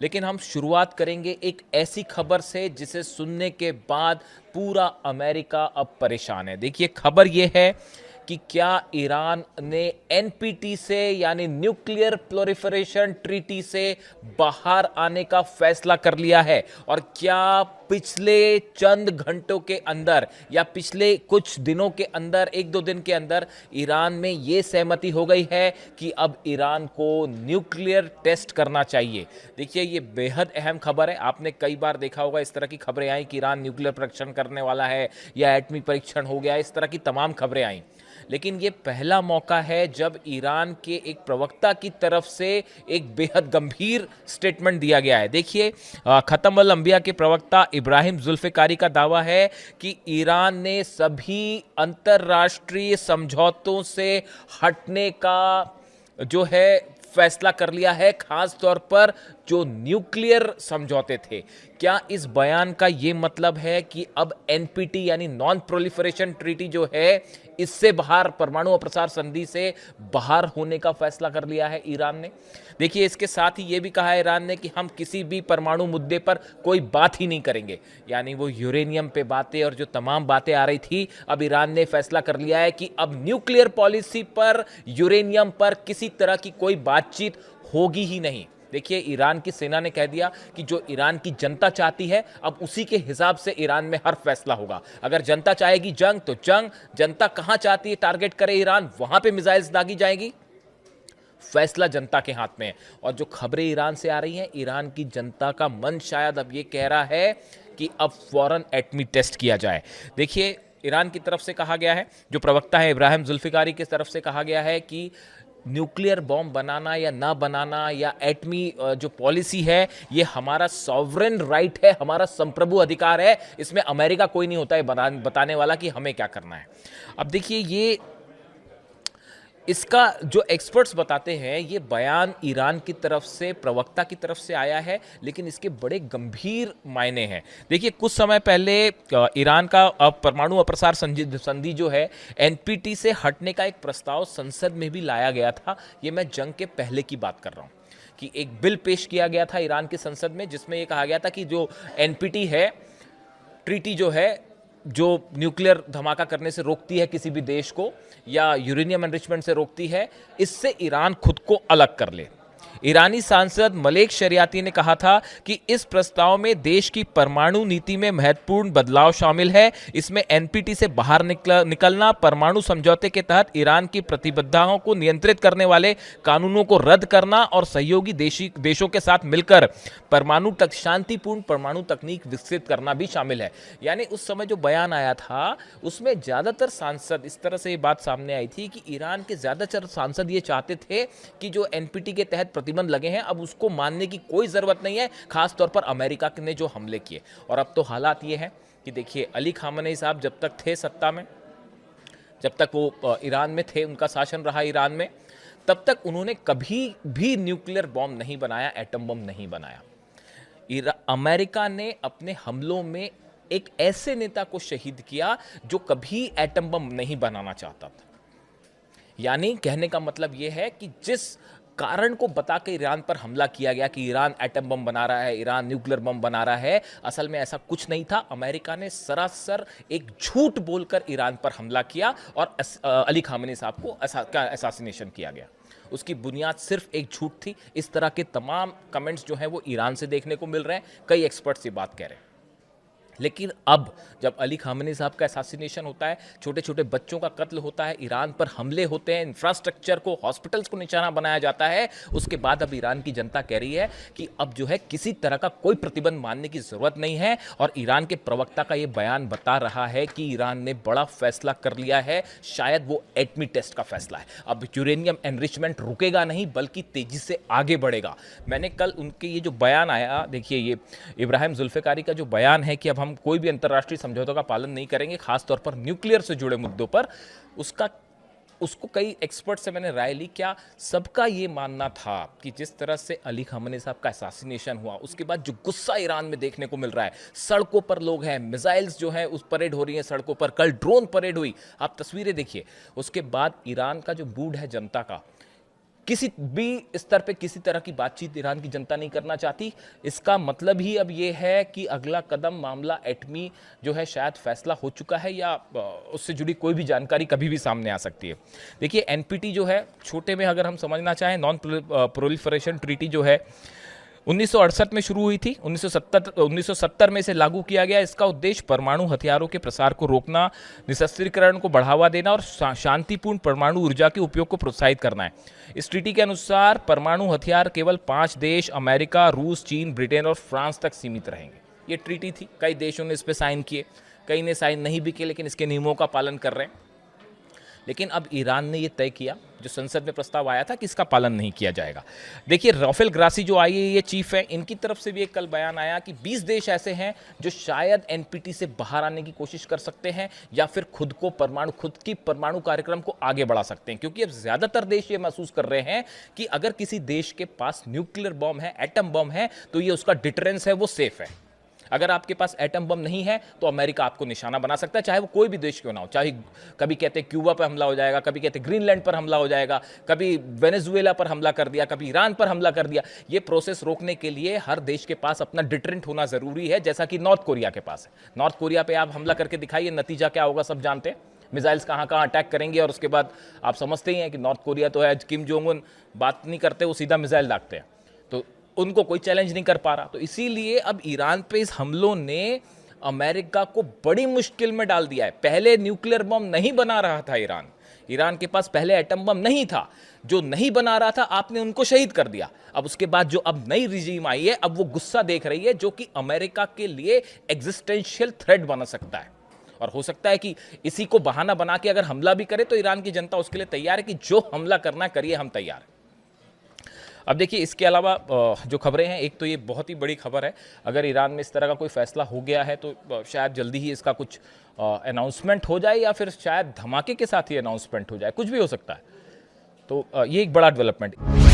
लेकिन हम शुरुआत करेंगे एक ऐसी खबर से जिसे सुनने के बाद पूरा अमेरिका अब परेशान है। देखिए, खबर यह है कि क्या ईरान ने एनपीटी से यानी न्यूक्लियर प्रोलिफरेशन ट्रीटी से बाहर आने का फैसला कर लिया है, और क्या पिछले चंद घंटों के अंदर या पिछले कुछ दिनों के अंदर, एक दो दिन के अंदर ईरान में यह सहमति हो गई है कि अब ईरान को न्यूक्लियर टेस्ट करना चाहिए। देखिए, ये बेहद अहम खबर है। आपने कई बार देखा होगा इस तरह की खबरें आई कि ईरान न्यूक्लियर परीक्षण करने वाला है या एटमी परीक्षण हो गया, इस तरह की तमाम खबरें आई। लेकिन ये पहला मौका है जब ईरान के एक प्रवक्ता की तरफ से एक बेहद गंभीर स्टेटमेंट दिया गया है। देखिए, खत्म अल अंबिया के प्रवक्ता इब्राहिम जुल्फिकारी का दावा है कि ईरान ने सभी अंतर्राष्ट्रीय समझौतों से हटने का जो है फैसला कर लिया है, खास तौर पर जो न्यूक्लियर समझौते थे। क्या इस बयान का यह मतलब है कि अब एनपीटी यानी नॉन प्रोलिफरेशन ट्रीटी जो है, इससे बाहर, परमाणु अप्रसार संधि से बाहर होने का फैसला कर लिया है ईरान ने? देखिए, इसके साथ ही यह भी कहा है ईरान ने कि हम किसी भी परमाणु मुद्दे पर कोई बात ही नहीं करेंगे। यानी वो यूरेनियम पे बातें और जो तमाम बातें आ रही थी, अब ईरान ने फैसला कर लिया है कि अब न्यूक्लियर पॉलिसी पर, यूरेनियम पर किसी तरह की कोई बातचीत होगी ही नहीं। देखिए, ईरान की सेना ने कह दिया कि जो ईरान की जनता चाहती है, अब उसी के हिसाब से ईरान में हर फैसला होगा। अगर जनता चाहेगी जंग तो जंग, जनता कहां चाहती है टारगेट करे ईरान, वहां पे मिसाइल्स दागी जाएगी। फैसला जनता के हाथ में है। और जो खबरें ईरान से आ रही हैं, ईरान की जनता का मन शायद अब ये कह रहा है कि अब फौरन एटमी टेस्ट किया जाए। देखिए, ईरान की तरफ से कहा गया है, जो प्रवक्ता है इब्राहिम जुल्फिकारी की तरफ से कहा गया है कि न्यूक्लियर बॉम्ब बनाना या ना बनाना या एटमी जो पॉलिसी है, ये हमारा सॉवरेन राइट है, हमारा संप्रभु अधिकार है। इसमें अमेरिका कोई नहीं होता है बताने वाला कि हमें क्या करना है। अब देखिए, ये इसका जो एक्सपर्ट्स बताते हैं, ये बयान ईरान की तरफ से, प्रवक्ता की तरफ से आया है, लेकिन इसके बड़े गंभीर मायने हैं। देखिए, कुछ समय पहले ईरान का परमाणु अप्रसार संधि जो है, एनपीटी से हटने का एक प्रस्ताव संसद में भी लाया गया था। ये मैं जंग के पहले की बात कर रहा हूँ कि एक बिल पेश किया गया था ईरान की संसद में, जिसमें यह कहा गया था कि जो एनपीटी है, ट्रीटी जो है, जो न्यूक्लियर धमाका करने से रोकती है किसी भी देश को या यूरेनियम एनरिचमेंट से रोकती है, इससे ईरान खुद को अलग कर ले। ईरानी सांसद मलेक शरियाती ने कहा था कि इस प्रस्ताव में देश की परमाणु नीति में महत्वपूर्ण बदलाव शामिल है। इसमें एनपीटी से बाहर निकलना, परमाणु समझौते के तहत ईरान की प्रतिबद्धताओं को नियंत्रित करने वाले कानूनों को रद्द करना और सहयोगी देशों के साथ मिलकर शांतिपूर्ण परमाणु तकनीक विकसित करना भी शामिल है। यानी उस समय जो बयान आया था, उसमें ज्यादातर सांसद, इस तरह से ये बात सामने आई थी कि ईरान के ज्यादातर सांसद ये चाहते थे कि जो एनपीटी के तहत प्रतिबंध लगे हैं, अब उसको मानने की कोई जरूरत नहीं है, खासतौर पर अमेरिका ने जो हमले किए। और अब तो हालात ये हैं कि देखिए, अली खामेनी साहब जब तक थे सत्ता में, जब तक वो ईरान में थे, उनका शासन रहा ईरान में, तब तक उन्होंने कभी भी न्यूक्लियर बॉम्ब नहीं बनाया, एटम बम नहीं बनाया। अमेरिका ने अपने हमलों में एक ऐसे नेता को शहीद किया जो कभी एटम बम नहीं बनाना चाहता था। यानी कहने का मतलब यह है कि जिस कारण को बता के ईरान पर हमला किया गया कि ईरान एटम बम बना रहा है, ईरान न्यूक्लियर बम बना रहा है, असल में ऐसा कुछ नहीं था। अमेरिका ने सरासर एक झूठ बोलकर ईरान पर हमला किया और अली खामेनी साहब को असैसिनेशन किया गया। उसकी बुनियाद सिर्फ एक झूठ थी। इस तरह के तमाम कमेंट्स जो हैं वो ईरान से देखने को मिल रहे हैं, कई एक्सपर्ट्स ये बात कह रहे हैं। लेकिन अब जब अली खामेनी साहब का असैसिनेशन होता है, छोटे छोटे बच्चों का कत्ल होता है, ईरान पर हमले होते हैं, इंफ्रास्ट्रक्चर को, हॉस्पिटल्स को निशाना बनाया जाता है, उसके बाद अब ईरान की जनता कह रही है कि अब जो है किसी तरह का कोई प्रतिबंध मानने की जरूरत नहीं है। और ईरान के प्रवक्ता का ये बयान बता रहा है कि ईरान ने बड़ा फैसला कर लिया है, शायद वो एटमी टेस्ट का फैसला है। अब यूरेनियम एनरिचमेंट रुकेगा नहीं, बल्कि तेजी से आगे बढ़ेगा। मैंने कल उनके ये जो बयान आया, देखिए ये इब्राहिम जुल्फिकारी का जो बयान है कि अब हम कोई भी अंतर्राष्ट्रीय समझौतों का पालन नहीं करेंगे, खासतौर पर न्यूक्लियर से जुड़े मुद्दों पर, उसको कई एक्सपर्ट से मैंने राय ली। क्या सबका ये मानना था कि जिस तरह से अली खामेनी साहब का असैसिनेशन हुआ, उसके बाद जो गुस्सा ईरान में देखने को मिल रहा है, सड़कों पर लोग हैं, मिसाइल्स जो हैं उस परेड हो रही हैं सड़कों पर, कल ड्रोन परेड हुई, आप तस्वीरें देखिए। उसके बाद ईरान का जो मूड है जनता का, किसी भी स्तर पे किसी तरह की बातचीत ईरान की जनता नहीं करना चाहती। इसका मतलब ही अब ये है कि अगला कदम मामला एटमी जो है शायद फैसला हो चुका है या उससे जुड़ी कोई भी जानकारी कभी भी सामने आ सकती है। देखिए एनपीटी जो है, छोटे में अगर हम समझना चाहें, नॉन प्रोलिफरेशन ट्रीटी जो है 1968 में शुरू हुई थी। 1970 में इसे लागू किया गया। इसका उद्देश्य परमाणु हथियारों के प्रसार को रोकना, निशस्त्रीकरण को बढ़ावा देना और शांतिपूर्ण परमाणु ऊर्जा के उपयोग को प्रोत्साहित करना है। इस ट्रीटी के अनुसार परमाणु हथियार केवल 5 देश अमेरिका, रूस, चीन, ब्रिटेन और फ्रांस तक सीमित रहेंगे। ये ट्रीटी थी, कई देशों ने इस पर साइन किए, कई ने साइन नहीं भी किए, लेकिन इसके नियमों का पालन कर रहे हैं। लेकिन अब ईरान ने यह तय किया, जो संसद में प्रस्ताव आया था, कि इसका पालन नहीं किया जाएगा। देखिए राफेल ग्रासी जो आईएईए चीफ है, इनकी तरफ से भी एक कल बयान आया कि 20 देश ऐसे हैं जो शायद एनपीटी से बाहर आने की कोशिश कर सकते हैं या फिर खुद की परमाणु कार्यक्रम को आगे बढ़ा सकते हैं, क्योंकि अब ज्यादातर देश ये महसूस कर रहे हैं कि अगर किसी देश के पास न्यूक्लियर बॉम्ब है, एटम बॉम्ब है, तो ये उसका डिटरेंस है, वो सेफ है। अगर आपके पास एटम बम नहीं है तो अमेरिका आपको निशाना बना सकता है, चाहे वो कोई भी देश क्यों ना हो। चाहे कभी कहते हैं क्यूबा पर हमला हो जाएगा, कभी कहते हैं ग्रीनलैंड पर हमला हो जाएगा, कभी वेनेजुएला पर हमला कर दिया, कभी ईरान पर हमला कर दिया। ये प्रोसेस रोकने के लिए हर देश के पास अपना डिटरेंट होना जरूरी है, जैसा कि नॉर्थ कोरिया के पास है। नॉर्थ कोरिया पे आप हमला करके दिखाइए, नतीजा क्या होगा सब जानते हैं। मिसाइल्स कहाँ कहाँ अटैक करेंगे और उसके बाद आप समझते ही हैं कि नॉर्थ कोरिया तो है, किम जोंग उन बात नहीं करते, वो सीधा मिसाइल दागते हैं, तो उनको कोई चैलेंज नहीं कर पा रहा। तो इसीलिए अब ईरान पे इस हमलों ने अमेरिका को बड़ी मुश्किल में डाल दिया है। पहले न्यूक्लियर बम नहीं बना रहा था ईरान के पास पहले एटम बम नहीं था, जो नहीं बना रहा था आपने उनको शहीद कर दिया। अब उसके बाद जो अब नई रिजीम आई है, अब वो गुस्सा देख रही है, जो कि अमेरिका के लिए एग्जिस्टेंशियल थ्रेट बन सकता है। और हो सकता है कि इसी को बहाना बना के अगर हमला भी करे तो ईरान की जनता उसके लिए तैयार है कि जो हमला करना करिए, हम तैयार हैं। अब देखिए इसके अलावा जो खबरें हैं, एक तो ये बहुत ही बड़ी खबर है, अगर ईरान में इस तरह का कोई फैसला हो गया है तो शायद जल्दी ही इसका कुछ अनाउंसमेंट हो जाए या फिर शायद धमाके के साथ ही अनाउंसमेंट हो जाए, कुछ भी हो सकता है। तो ये एक बड़ा डेवलपमेंट।